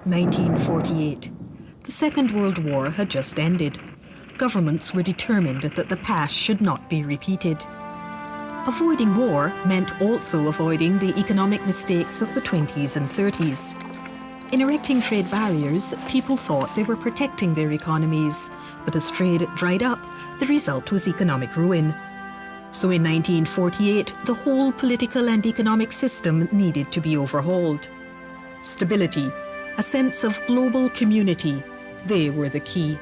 1948. The Second World War had just ended. Governments were determined that the past should not be repeated. Avoiding war meant also avoiding the economic mistakes of the 20s and 30s. In erecting trade barriers, people thought they were protecting their economies, but as trade dried up, the result was economic ruin. So in 1948, the whole political and economic system needed to be overhauled. Stability, a sense of global community, they were the key.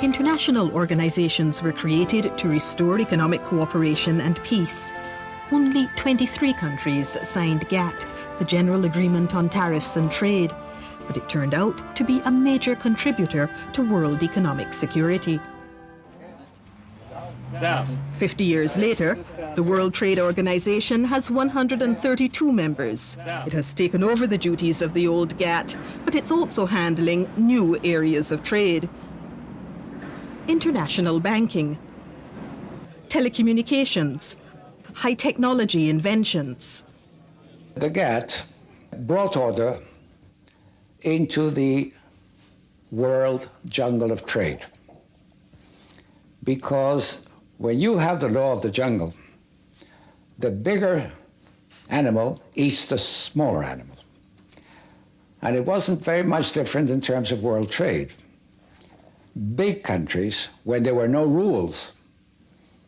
International organizations were created to restore economic cooperation and peace. Only 23 countries signed Gatt, the General Agreement on Tariffs and Trade, but it turned out to be a major contributor to world economic security. 50 years later, the World Trade Organization has 132 members. It has taken over the duties of the old Gatt, but it's also handling new areas of trade. International banking, telecommunications, high technology inventions. The Gatt brought order into the world jungle of trade, because when you have the law of the jungle, the bigger animal eats the smaller animal. And it wasn't very much different in terms of world trade. Big countries, when there were no rules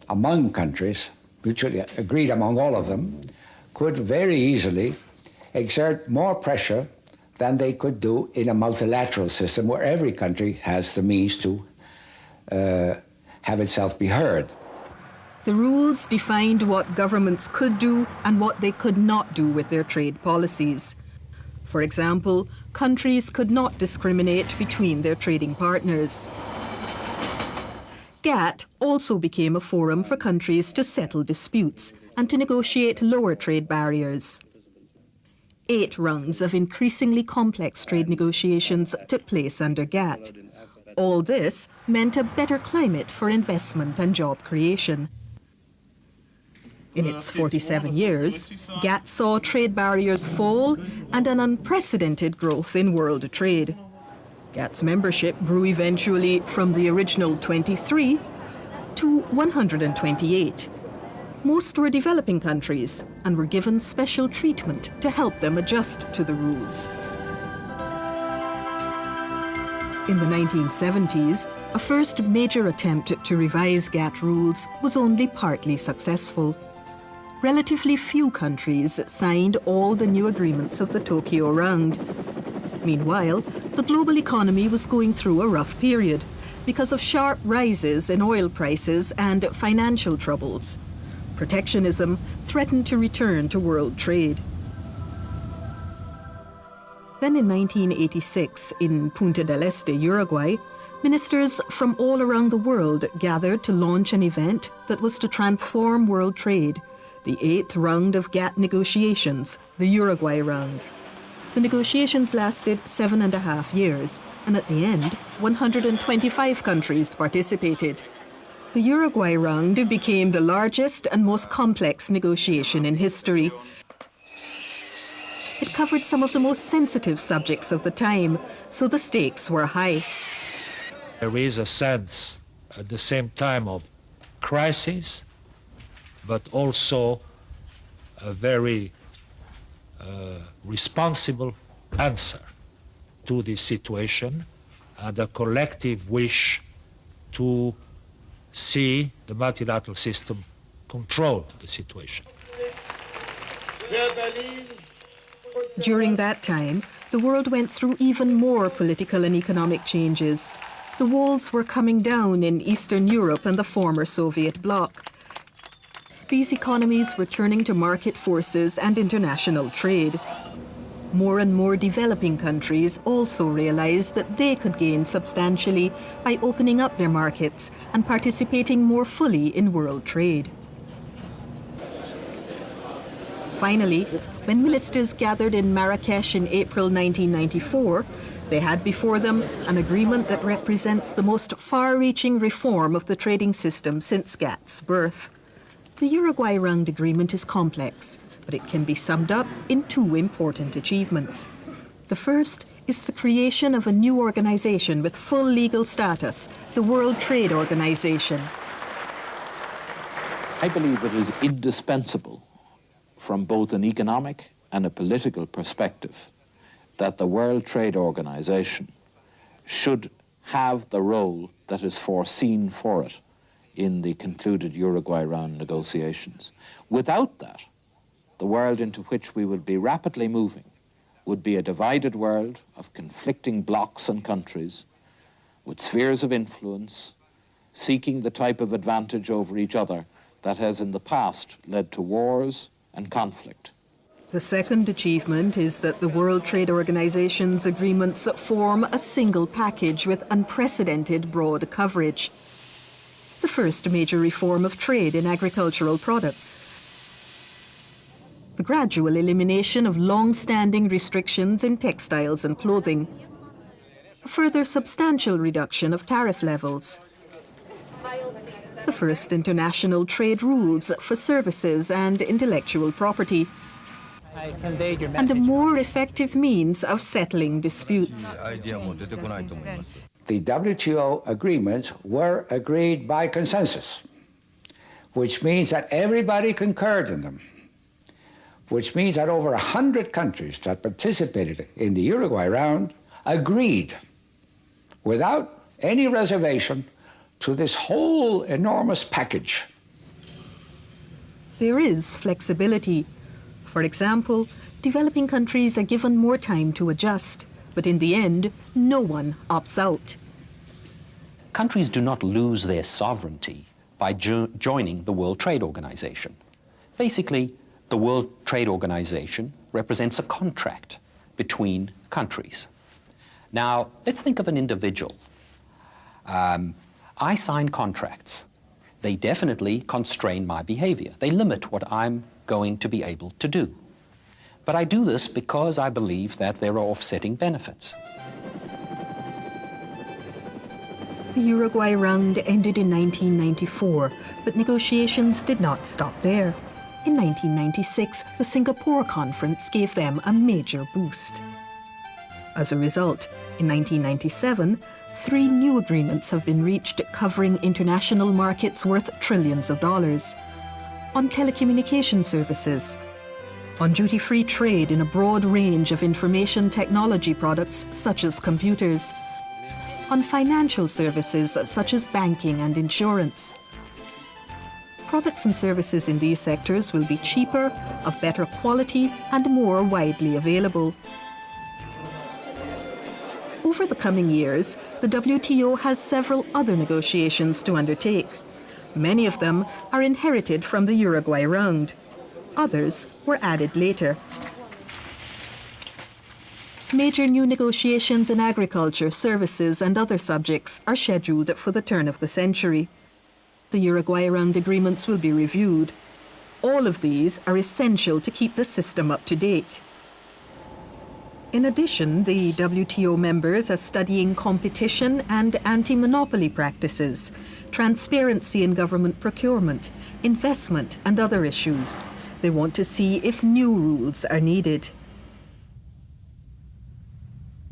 among countries, mutually agreed among all of them, could very easily exert more pressure than they could do in a multilateral system where every country has the means to have itself be heard. The rules defined what governments could do and what they could not do with their trade policies. For example, countries could not discriminate between their trading partners. Gatt also became a forum for countries to settle disputes and to negotiate lower trade barriers. 8 rounds of increasingly complex trade negotiations took place under Gatt. All this meant a better climate for investment and job creation. In its 47 years, Gatt saw trade barriers fall and an unprecedented growth in world trade. Gatt's membership grew eventually from the original 23 to 128. Most were developing countries and were given special treatment to help them adjust to the rules. In the 1970s, a first major attempt to revise Gatt rules was only partly successful. Relatively few countries signed all the new agreements of the Tokyo Round. Meanwhile, the global economy was going through a rough period because of sharp rises in oil prices and financial troubles. Protectionism threatened to return to world trade. Then in 1986, in Punta del Este, Uruguay, ministers from all around the world gathered to launch an event that was to transform world trade, the 8th round of Gatt negotiations, the Uruguay Round. The negotiations lasted 7.5 years, and at the end, 125 countries participated. The Uruguay Round became the largest and most complex negotiation in history. It covered some of the most sensitive subjects of the time, so the stakes were high. There is a sense at the same time of crisis, but also a very responsible answer to this situation and a collective wish to see the multilateral system control the situation. During that time, the world went through even more political and economic changes. The walls were coming down in Eastern Europe and the former Soviet bloc. These economies were turning to market forces and international trade. More and more developing countries also realized that they could gain substantially by opening up their markets and participating more fully in world trade. Finally, when ministers gathered in Marrakesh in April 1994, they had before them an agreement that represents the most far-reaching reform of the trading system since Gatt's birth. The Uruguay Round agreement is complex, but it can be summed up in two important achievements. The first is the creation of a new organization with full legal status, the World Trade Organization. I believe it is indispensable from both an economic and a political perspective that the World Trade Organization should have the role that is foreseen for it in the concluded Uruguay round negotiations. Without that, the world into which we would be rapidly moving would be a divided world of conflicting blocs and countries with spheres of influence, seeking the type of advantage over each other that has in the past led to wars and conflict. The second achievement is that the World Trade Organization's agreements form a single package with unprecedented broad coverage. The first major reform of trade in agricultural products. The gradual elimination of long-standing restrictions in textiles and clothing. A further substantial reduction of tariff levels. The first international trade rules for services and intellectual property. And a more effective means of settling disputes. The WTO agreements were agreed by consensus, which means that everybody concurred in them, which means that over 100 countries that participated in the Uruguay round agreed without any reservation to this whole enormous package. There is flexibility. For example, developing countries are given more time to adjust, but in the end, no one opts out. Countries do not lose their sovereignty by joining the World Trade Organization. Basically, the World Trade Organization represents a contract between countries. Now, let's think of an individual. I sign contracts. They definitely constrain my behavior. They limit what I'm going to be able to do. But I do this because I believe that there are offsetting benefits. The Uruguay round ended in 1994, but negotiations did not stop there. In 1996, the Singapore conference gave them a major boost. As a result, in 1997, 3 new agreements have been reached covering international markets worth trillions of dollars. On telecommunication services, on duty-free trade in a broad range of information technology products such as computers, on financial services such as banking and insurance. Products and services in these sectors will be cheaper, of better quality and more widely available. Over the coming years, the WTO has several other negotiations to undertake. Many of them are inherited from the Uruguay round. Others were added later. Major new negotiations in agriculture, services and other subjects are scheduled for the turn of the century. The Uruguay round agreements will be reviewed. All of these are essential to keep the system up to date. In addition, the WTO members are studying competition and anti-monopoly practices, transparency in government procurement, investment and other issues. They want to see if new rules are needed.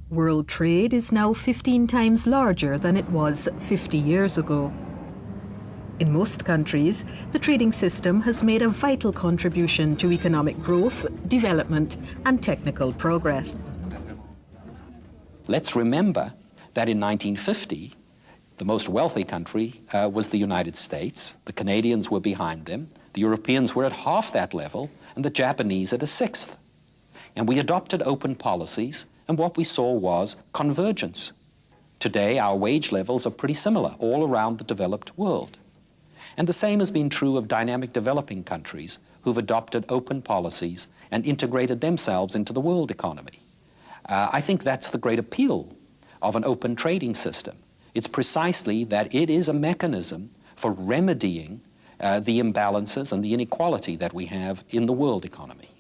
World trade is now 15 times larger than it was 50 years ago. In most countries, the trading system has made a vital contribution to economic growth, development and technical progress. Let's remember that in 1950, the most wealthy country was the United States. The Canadians were behind them. The Europeans were at half that level, and the Japanese at a sixth. And we adopted open policies, and what we saw was convergence. Today, our wage levels are pretty similar all around the developed world. And the same has been true of dynamic developing countries who've adopted open policies and integrated themselves into the world economy. I think that's the great appeal of an open trading system. It's precisely that it is a mechanism for remedying the imbalances and the inequality that we have in the world economy.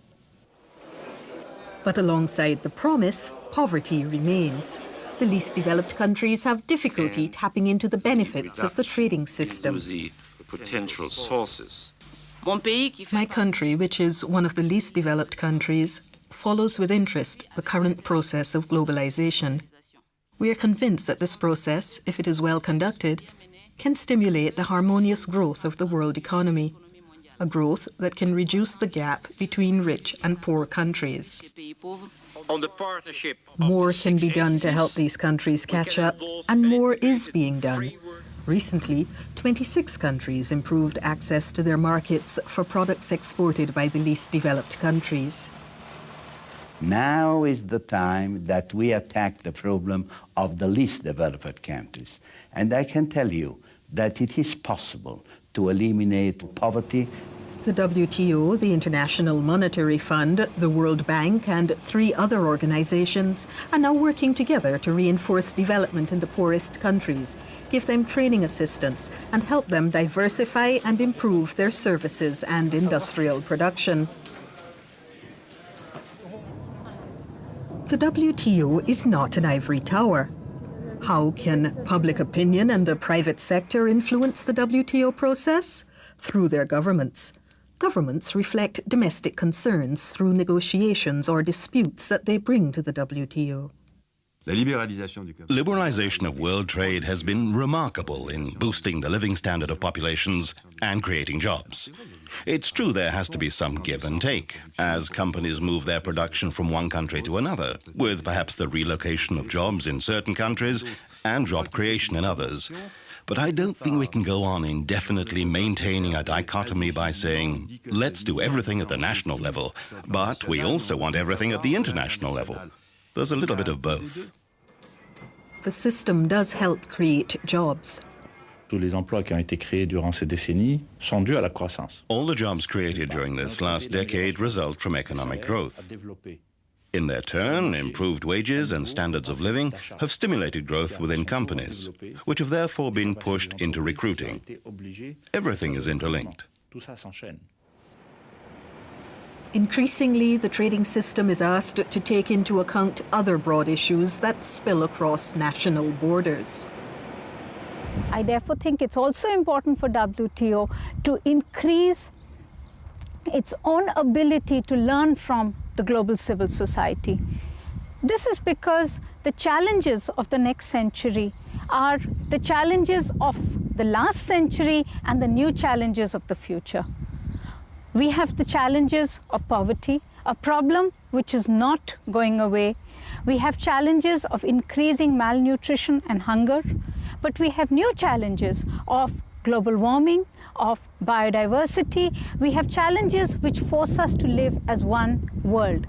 But alongside the promise, poverty remains. The least developed countries have difficulty tapping into the benefits of the trading system. Into the potential sources My country, which is one of the least developed countries, follows with interest the current process of globalization. We are convinced that this process, if it is well conducted, can stimulate the harmonious growth of the world economy, a growth that can reduce the gap between rich and poor countries. More can be done to help these countries catch up, and more is being done. Recently, 26 countries improved access to their markets for products exported by the least developed countries. Now is the time that we attack the problem of the least developed countries. And I can tell you that it is possible to eliminate poverty. The WTO, the International Monetary Fund, the World Bank, and 3 other organizations are now working together to reinforce development in the poorest countries, give them training assistance, and help them diversify and improve their services and industrial production. The WTO is not an ivory tower. How can public opinion and the private sector influence the WTO process? Through their governments. Governments reflect domestic concerns through negotiations or disputes that they bring to the WTO. Liberalization of world trade has been remarkable in boosting the living standard of populations and creating jobs. It's true there has to be some give and take as companies move their production from one country to another, with perhaps the relocation of jobs in certain countries and job creation in others. But I don't think we can go on indefinitely maintaining a dichotomy by saying, let's do everything at the national level, but we also want everything at the international level. There's a little bit of both. The system does help create jobs. Tous les emplois qui ont été créés durant ces décennies sont dus à la croissance. All the jobs created during this last decade result from economic growth. In their turn, improved wages and standards of living have stimulated growth within companies, which have therefore been pushed into recruiting. Everything is interlinked. Increasingly, the trading system is asked to take into account other broad issues that spill across national borders. I therefore think it's also important for WTO to increase its own ability to learn from the global civil society. This is because the challenges of the next century are the challenges of the last century and the new challenges of the future. We have the challenges of poverty, a problem which is not going away. We have challenges of increasing malnutrition and hunger, but we have new challenges of global warming, of biodiversity. We have challenges which force us to live as one world.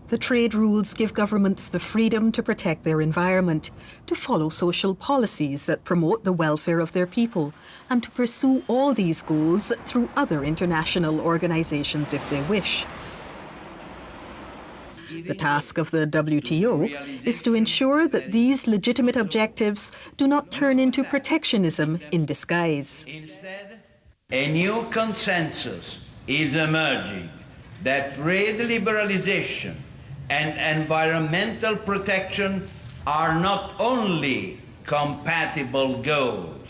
The trade rules give governments the freedom to protect their environment, to follow social policies that promote the welfare of their people, and to pursue all these goals through other international organizations if they wish. The task of the WTO is to ensure that these legitimate objectives do not turn into protectionism in disguise. Instead, a new consensus is emerging that trade liberalization and environmental protection are not only compatible goals.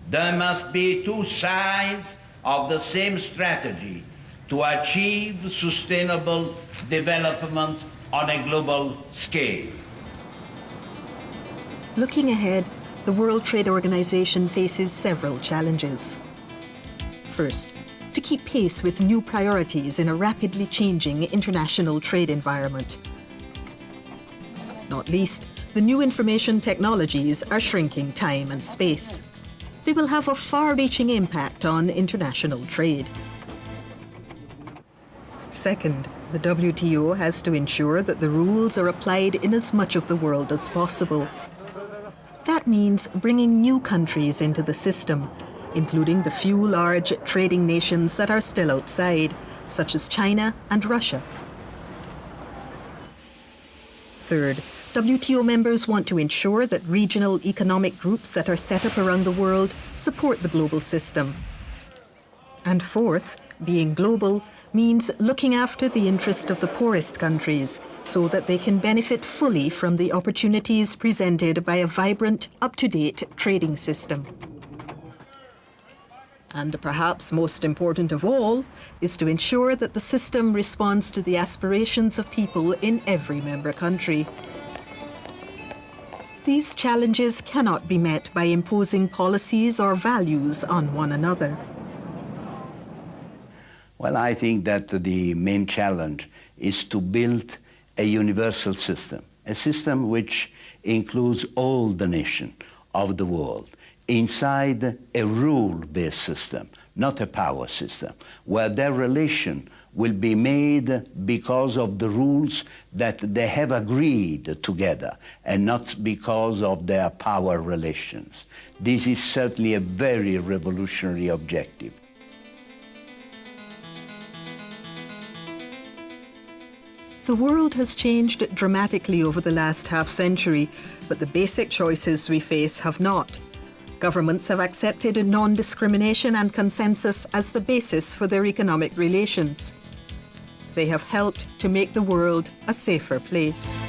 There must be 2 sides of the same strategy to achieve sustainable development on a global scale. Looking ahead, the World Trade Organization faces several challenges. First, to keep pace with new priorities in a rapidly changing international trade environment. Not least, the new information technologies are shrinking time and space. They will have a far-reaching impact on international trade. Second, the WTO has to ensure that the rules are applied in as much of the world as possible. That means bringing new countries into the system, including the few large trading nations that are still outside, such as China and Russia. Third, WTO members want to ensure that regional economic groups that are set up around the world support the global system. And fourth, being global means looking after the interest of the poorest countries so that they can benefit fully from the opportunities presented by a vibrant, up-to-date trading system. And perhaps most important of all is to ensure that the system responds to the aspirations of people in every member country. These challenges cannot be met by imposing policies or values on one another. Well, I think that the main challenge is to build a universal system, a system which includes all the nations of the world, inside a rule-based system, not a power system, where their relation will be made because of the rules that they have agreed together and not because of their power relations. This is certainly a very revolutionary objective. The world has changed dramatically over the last half-century, but the basic choices we face have not. Governments have accepted non-discrimination and consensus as the basis for their economic relations. They have helped to make the world a safer place.